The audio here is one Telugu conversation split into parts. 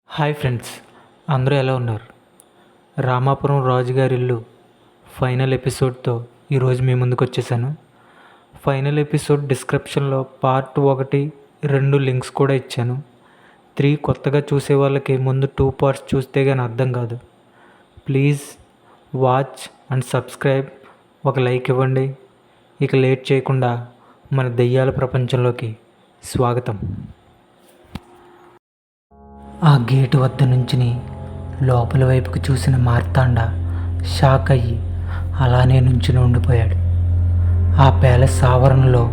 హాయ్ ఫ్రెండ్స్, అందరూ ఎలా ఉన్నారు? రామాపురం రాజుగారి ఇల్లు ఫైనల్ ఎపిసోడ్తో ఈరోజు మీ ముందుకు వచ్చేసాను. ఫైనల్ ఎపిసోడ్ డిస్క్రిప్షన్లో పార్ట్ 1, 2 లింక్స్ కూడా ఇచ్చాను. 3 కొత్తగా చూసే వాళ్ళకి ముందు 2 పార్ట్స్ చూస్తే కానీ అర్థం కాదు. ప్లీజ్ వాచ్ అండ్ సబ్స్క్రైబ్, ఒక లైక్ ఇవ్వండి. ఇక లేట్ చేయకుండా మన దెయ్యాల ప్రపంచంలోకి స్వాగతం. ఆ గేటు వద్ద నుంచుని లోపల వైపుకు చూసిన మార్తాండ షాక్ అయ్యి అలానే నుంచుని ఉండిపోయాడు. ఆ ప్యాలెస్ ఆవరణలో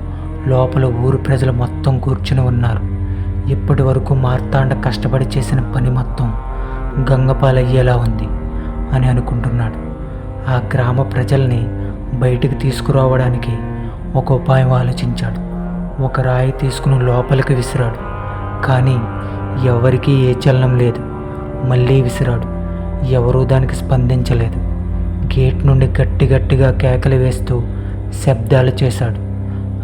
లోపల ఊరు ప్రజలు మొత్తం కూర్చుని ఉన్నారు. ఇప్పటి వరకు మార్తాండ కష్టపడి చేసిన పని మొత్తం గంగపాలయ్యేలా ఉంది అని అనుకుంటున్నాడు. ఆ గ్రామ ప్రజల్ని బయటికి తీసుకురావడానికి ఒక ఉపాయం ఆలోచించాడు. ఒక రాయి తీసుకుని లోపలికి విసిరాడు. కానీ ఎవరికీ ఏ చలనం లేదు. మళ్ళీ విసిరాడు. ఎవరూ దానికి స్పందించలేదు. గేట్ నుండి గట్టిగా కేకలు వేస్తూ శబ్దాలు చేశాడు.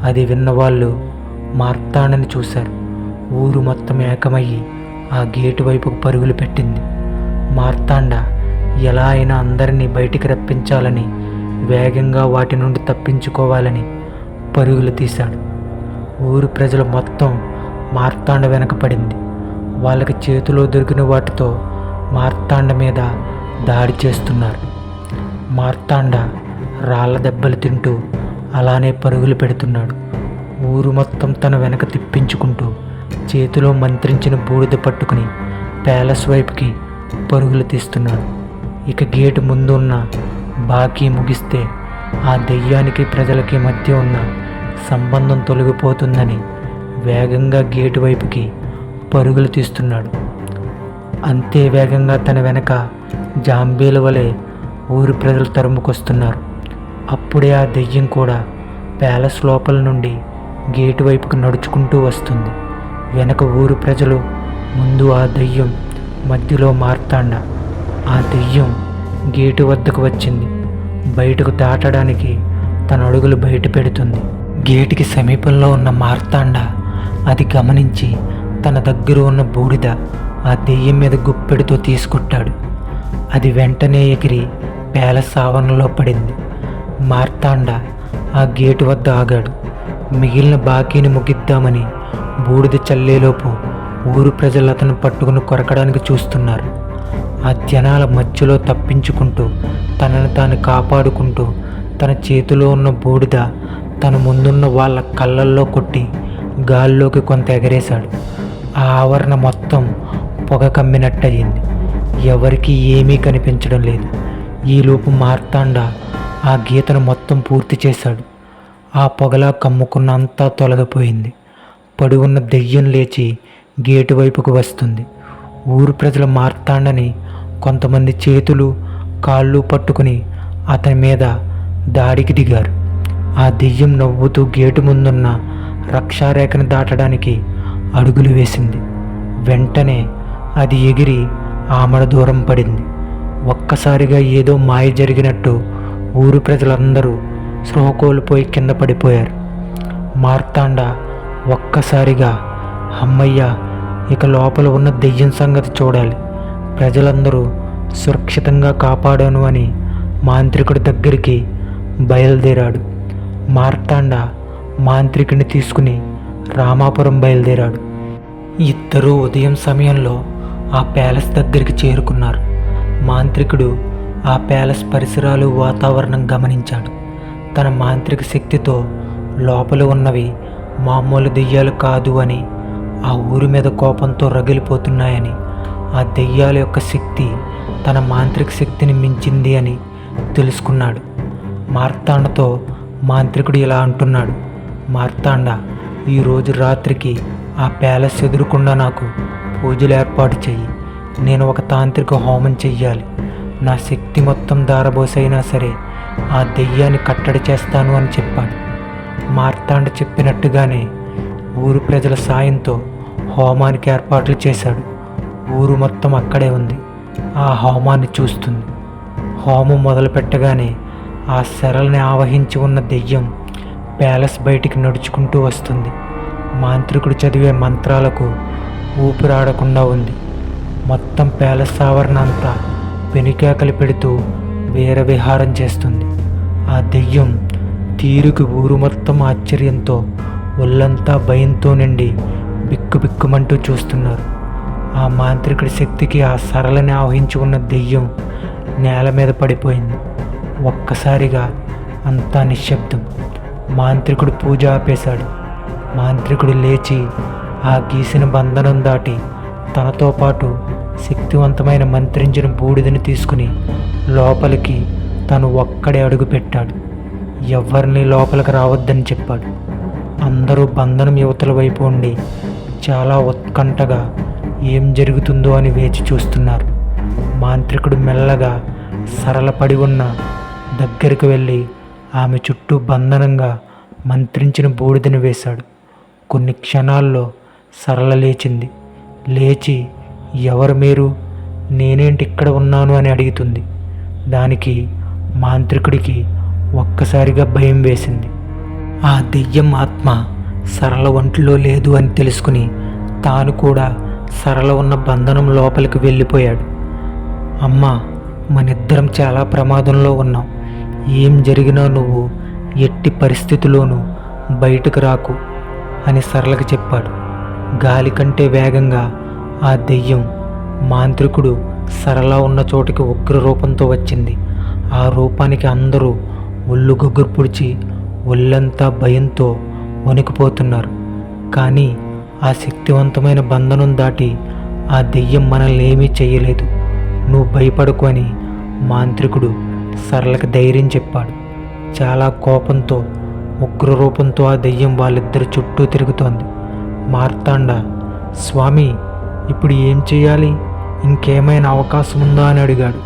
అది విన్నవాళ్ళు మార్తాండని చూశారు. ఊరు మొత్తం ఏకమయ్యి ఆ గేటు వైపుకు పరుగులు పెట్టింది. మార్తాండ ఎలా అయినా అందరినీ బయటికి రప్పించాలని, వేగంగా వాటి నుండి తప్పించుకోవాలని పరుగులు తీశాడు. ఊరు ప్రజలు మొత్తం మార్తాండ వెనక పడింది. వాళ్ళకి చేతిలో దొరికిన వాటితో మార్తాండ మీద దాడి చేస్తున్నారు. మార్తాండ రాళ్ళ దెబ్బలు తింటూ అలానే పరుగులు పెడుతున్నాడు. ఊరు మొత్తం తన వెనక తిప్పించుకుంటూ చేతిలో మంత్రించిన బూడిద పట్టుకుని ప్యాలెస్ వైపుకి పరుగులు తీస్తున్నాడు. ఇక గేటు ముందు ఉన్న బాకీ ముగిస్తే ఆ దెయ్యానికి ప్రజలకి మధ్య ఉన్న సంబంధం తొలగిపోతుందని వేగంగా గేటు వైపుకి పరుగులు తీస్తున్నాడు. అంతే వేగంగా తన వెనక జాంబీల వలె ఊరి ప్రజలు తరుముకొస్తున్నారు. అప్పుడే ఆ దెయ్యం కూడా ప్యాలెస్ లోపల నుండి గేటు వైపుకు నడుచుకుంటూ వస్తుంది. వెనక ఊరు ప్రజలు, ముందు ఆ దెయ్యం, మధ్యలో మార్తాండ. ఆ దెయ్యం గేటు వద్దకు వచ్చింది. బయటకు దాటడానికి తన అడుగులు బయట పెడుతుంది. గేటుకి సమీపంలో ఉన్న మార్తాండ అది గమనించి తన దగ్గర ఉన్న బూడిద ఆ దెయ్యం మీద గుప్పెడుతో తీసుకుంటాడు. అది వెంటనే ఎగిరి ప్యాలెస్ ఆవరణలో పడింది. మార్తాండ ఆ గేటు వద్ద ఆగాడు. మిగిలిన బాకీని ముగిద్దామని బూడిద చల్లేలోపు ఊరు ప్రజలు అతను పట్టుకుని కొరకడానికి చూస్తున్నారు. ఆ జనాల మధ్యలో తప్పించుకుంటూ తనను తాను కాపాడుకుంటూ తన చేతిలో ఉన్న బూడిద తన ముందున్న వాళ్ళ కళ్ళల్లో కొట్టి గాల్లోకి కొంత ఎగరేశాడు. ఆ ఆవరణ మొత్తం పొగ కమ్మినట్టయింది. ఎవరికీ ఏమీ కనిపించడం లేదు. ఈలోపు మార్తాండ ఆ గీతను మొత్తం పూర్తి చేశాడు. ఆ పొగలా కమ్ముకున్న అంతా తొలగిపోయింది. పడి ఉన్న దెయ్యం లేచి గేటు వైపుకు వస్తుంది. ఊరు ప్రజల మార్తాండని కొంతమంది చేతులు కాళ్ళు పట్టుకుని అతని మీద దాడికి దిగారు. ఆ దెయ్యం నవ్వుతూ గేటు ముందున్న రక్షారేఖను దాటడానికి అడుగులు వేసింది. వెంటనే అది ఎగిరి ఆమడ దూరం పడింది. ఒక్కసారిగా ఏదో మాయ జరిగినట్టు ఊరు ప్రజలందరూ స్పృహ కోల్పోయి కింద పడిపోయారు. మార్తాండ ఒక్కసారిగా అమ్మయ్య, ఇక లోపల ఉన్న దెయ్యం సంగతి చూడాలి, ప్రజలందరూ సురక్షితంగా కాపాడాను అని మాంత్రికుడి దగ్గరికి బయలుదేరాడు. మార్తాండ మాంత్రికుడిని తీసుకుని రామాపురం బయలుదేరాడు. ఇద్దరూ ఉదయం సమయంలో ఆ ప్యాలెస్ దగ్గరికి చేరుకున్నారు. మాంత్రికుడు ఆ ప్యాలెస్ పరిసరాలు, వాతావరణం గమనించాడు. తన మాంత్రిక శక్తితో లోపల ఉన్నవి మామూలు దెయ్యాలు కాదు అని, ఆ ఊరి మీద కోపంతో రగిలిపోతున్నాయని, ఆ దెయ్యాల యొక్క శక్తి తన మాంత్రిక శక్తిని మించింది అని తెలుసుకున్నాడు. మార్తాండతో మాంత్రికుడు ఇలా అంటున్నాడు: మార్తాండ, ఈరోజు రాత్రికి ఆ ప్యాలెస్ ఎదురుకుండా నాకు పూజలు ఏర్పాటు చెయ్యి. నేను ఒక తాంత్రిక హోమం చెయ్యాలి. నా శక్తి మొత్తం దారబోసైనా సరే ఆ దెయ్యాన్ని కట్టడి చేస్తాను అని చెప్పాడు. మార్తాండ చెప్పినట్టుగానే ఊరు ప్రజల సాయంతో హోమానికి ఏర్పాట్లు చేశాడు. ఊరు మొత్తం అక్కడే ఉంది. ఆ హోమాన్ని చూస్తుంది. హోమం మొదలు పెట్టగానే ఆ శరల్ని ఆవహించి ఉన్న దెయ్యం ప్యాలెస్ బయటికి నడుచుకుంటూ వస్తుంది. మాంత్రికుడు చదివే మంత్రాలకు ఊపిరాడకుండా ఉంది. మొత్తం ప్యాలెస్ ఆవరణ అంతా పెనుకేకలు పెడుతూ వీరవిహారం చేస్తుంది. ఆ దెయ్యం తీరుకి ఊరు మొత్తం ఆశ్చర్యంతో, ఒళ్ళంతా భయంతో నిండి బిక్కుబిక్కుమంటూ చూస్తున్నారు. ఆ మాంత్రికుడి శక్తికి ఆ సరళని ఆవహించి ఉన్న దెయ్యం నేల మీద పడిపోయింది. ఒక్కసారిగా అంతా నిశ్శబ్దం. మాంత్రికుడు పూజ ఆపేశాడు. మాంత్రికుడు లేచి ఆ గీసిన బంధనం దాటి తనతో పాటు శక్తివంతమైన మంత్రించిన బూడిదని తీసుకుని లోపలికి తను ఒక్కడే అడుగు పెట్టాడు. ఎవరిని లోపలికి రావద్దని చెప్పాడు. అందరూ బంధనం యువతల వైపు ఉండి చాలా ఉత్కంఠగా ఏం జరుగుతుందో అని వేచి చూస్తున్నారు. మాంత్రికుడు మెల్లగా సరళపడి ఉన్న దగ్గరికి వెళ్ళి ఆమె చుట్టూ బంధనంగా మంత్రించిన బూడిదని వేశాడు. కొన్ని క్షణాల్లో సరళ లేచింది. లేచి, ఎవరు మీరు, నేనేంటి ఇక్కడ ఉన్నాను అని అడుగుతుంది. దానికి మాంత్రికుడికి ఒక్కసారిగా భయం వేసింది. ఆ దెయ్యం ఆత్మ సరళ ఒంట్లో లేదు అని తెలుసుకుని తాను కూడా సరళ ఉన్న బంధనం లోపలికి వెళ్ళిపోయాడు. అమ్మా, మనిద్దరం చాలా ప్రమాదంలో ఉన్నాం. ఏం జరిగినా నువ్వు ఎట్టి పరిస్థితుల్లోనూ బయటకు రాకు అని సరళకి చెప్పాడు. గాలి కంటే వేగంగా ఆ దెయ్యం మాంత్రికుడు సరళ ఉన్న చోటికి ఉగ్ర రూపంతో వచ్చింది. ఆ రూపానికి అందరూ ఒళ్ళు గొగ్గురు పొడిచి ఒళ్ళంతా భయంతో వణికిపోతున్నారు. కానీ ఆ శక్తివంతమైన బంధనం దాటి ఆ దెయ్యం మనల్ని ఏమీ చేయలేదు, నువ్వు భయపడకు అని మాంత్రికుడు సరళకి ధైర్యం చెప్పాడు. చాలా కోపంతో ఉగ్రరూపంతో ఆ దెయ్యం వాళ్ళిద్దరి చుట్టూ తిరుగుతోంది. మార్తాండ, స్వామి, ఇప్పుడు ఏం చేయాలి? ఇంకేమైనా అవకాశం ఉందా అని అడిగాడు.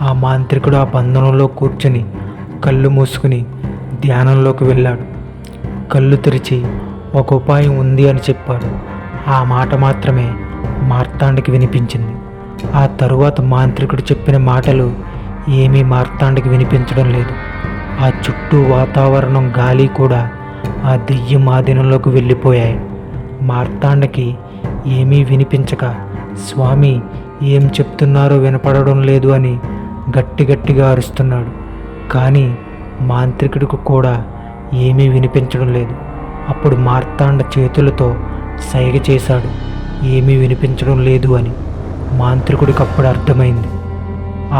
ఆ మాంత్రికుడు ఆ బంధనంలో కూర్చొని కళ్ళు మూసుకుని ధ్యానంలోకి వెళ్ళాడు. కళ్ళు తెరిచి ఒక ఉపాయం ఉంది అని చెప్పాడు. ఆ మాట మాత్రమే మార్తాండకి వినిపించింది. ఆ తరువాత మాంత్రికుడు చెప్పిన మాటలు ఏమీ మార్తాండకి వినిపించడం లేదు. ఆ చుట్టూ వాతావరణం, గాలి కూడా ఆ దెయ్యం ఆధీనంలోకి వెళ్ళిపోయాయి. మార్తాండకి ఏమీ వినిపించక, స్వామి, ఏం చెప్తున్నారో వినపడడం లేదు అని గట్టిగా అరుస్తున్నాడు. కానీ మాంత్రికుడికి కూడా ఏమీ వినిపించడం లేదు. అప్పుడు మార్తాండ చేతులతో సైగ చేశాడు, ఏమీ వినిపించడం లేదు అని. మాంత్రికుడికి అప్పుడు అర్థమైంది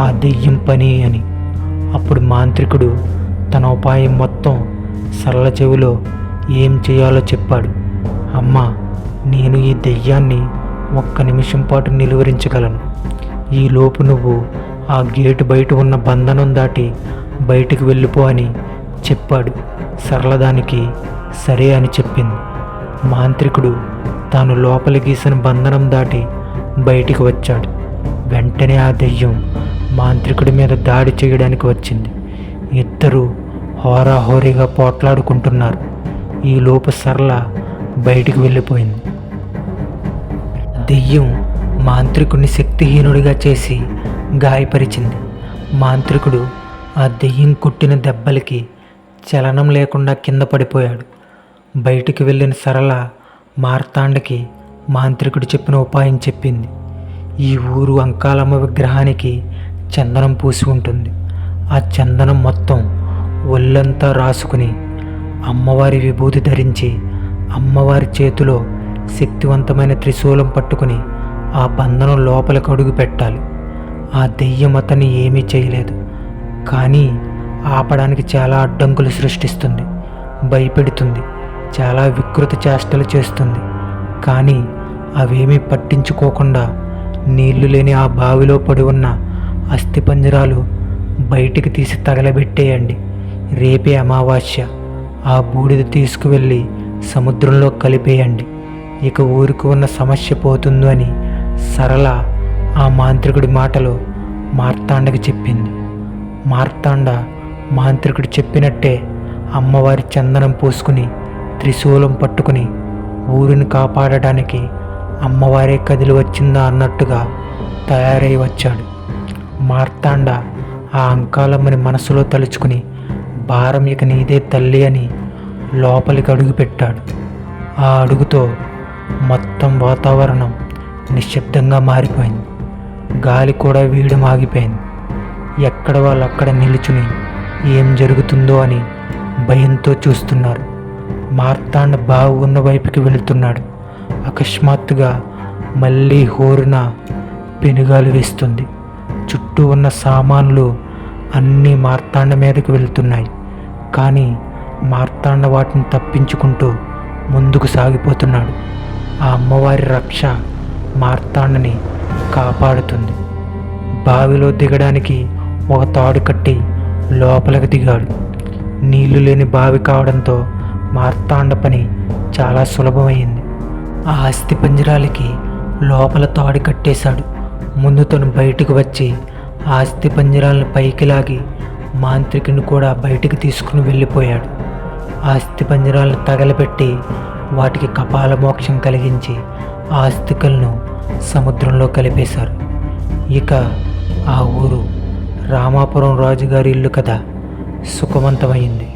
ఆ దెయ్యం పని అని. అప్పుడు మాంత్రికుడు తన ఉపాయం మొత్తం సరళ చెవిలో ఏం చేయాలో చెప్పాడు. అమ్మా, నేను ఈ దెయ్యాన్ని ఒక్క నిమిషం పాటు నిలువరించగలను. ఈలోపు నువ్వు ఆ గేటు బయట ఉన్న బంధనం దాటి బయటికి వెళ్ళిపో అని చెప్పాడు. సరళ దానికి సరే అని చెప్పింది. మాంత్రికుడు తాను లోపలి గీసిన బంధనం దాటి బయటికి వచ్చాడు. వెంటనే ఆ దెయ్యం మాంత్రికుడి మీద దాడి చేయడానికి వచ్చింది. ఇద్దరూ హోరాహోరీగా పోట్లాడుకుంటున్నారు. ఈలోపు సరళ బయటికి వెళ్ళిపోయింది. దెయ్యం మాంత్రికుడిని శక్తిహీనుడిగా చేసి గాయపరిచింది. మాంత్రికుడు ఆ దెయ్యం కొట్టిన దెబ్బలకి చలనం లేకుండా కింద పడిపోయాడు. బయటికి వెళ్ళిన సరళ మార్తాండకి మాంత్రికుడు చెప్పిన ఉపాయం చెప్పింది. ఈ ఊరు అంకాలమ్మ విగ్రహానికి చందనం పూసి ఉంటుంది. ఆ చందనం మొత్తం ఒళ్ళంతా రాసుకుని అమ్మవారి విభూతి ధరించి అమ్మవారి చేతిలో శక్తివంతమైన త్రిశూలం పట్టుకుని ఆ బంధనం లోపలికి అడుగు పెట్టాలి. ఆ దెయ్యం అతన్ని ఏమీ చేయలేదు, కానీ ఆపడానికి చాలా అడ్డంకులు సృష్టిస్తుంది, భయపెడుతుంది, చాలా వికృత చేష్టలు చేస్తుంది. కానీ అవేమీ పట్టించుకోకుండా నీళ్లు లేని ఆ బావిలో పడి ఉన్న అస్థిపంజరాలు బయటికి తీసి తగలబెట్టేయండి. రేపే అమావాస్య. ఆ బూడిద తీసుకువెళ్ళి సముద్రంలో కలిపేయండి. ఇక ఊరికి ఉన్న సమస్య పోతుంది అని సరళ ఆ మాంత్రికుడి మాటలు మార్తాండకి చెప్పింది. మార్తాండ మాంత్రికుడు చెప్పినట్టే అమ్మవారి చందనం పూసుకుని త్రిశూలం పట్టుకుని ఊరిని కాపాడడానికి అమ్మవారే కదిలి వచ్చిందా అన్నట్టుగా తయారై వచ్చాడు. మార్తాండ ఆ అంకాలమ్మని మనసులో తలుచుకుని భారం ఇక నీదే తల్లి అని లోపలికి అడుగుపెట్టాడు. ఆ అడుగుతో మొత్తం వాతావరణం నిశ్శబ్దంగా మారిపోయింది. గాలి కూడా వీయడం ఆగిపోయింది. ఎక్కడ వాళ్ళు అక్కడ నిలుచుని ఏం జరుగుతుందో అని భయంతో చూస్తున్నారు. మార్తాండ బావి ఉన్న వైపుకి వెళుతున్నాడు. అకస్మాత్తుగా మళ్ళీ హోరున పెనుగాలు వేస్తుంది. చుట్టూ ఉన్న సామాన్లు అన్నీ మార్తాండ మీదకి వెళ్తున్నాయి. కానీ మార్తాండ వాటిని తప్పించుకుంటూ ముందుకు సాగిపోతున్నాడు. ఆ అమ్మవారి రక్ష మార్తాండని కాపాడుతుంది. బావిలో దిగడానికి ఒక తాడు కట్టి లోపలికి దిగాడు. నీళ్లు లేని బావి కావడంతో మార్తాండ పని చాలా సులభమైంది. ఆ అస్థిపంజరాలకి లోపల తాడు కట్టేశాడు. ముందు తను బయటకు వచ్చి ఆ అస్థిపంజరాలను పైకి లాగి మాంత్రికుని కూడా బయటికి తీసుకుని వెళ్ళిపోయాడు. ఆ అస్థిపంజరాలను తగలబెట్టి వాటికి కపాల మోక్షం కలిగించి ఆ అస్థికలను సముద్రంలో కలిపేశారు. ఇక ఆ ఊరు రామాపురం రాజుగారి ఇల్లు కథ సుఖవంతమైంది.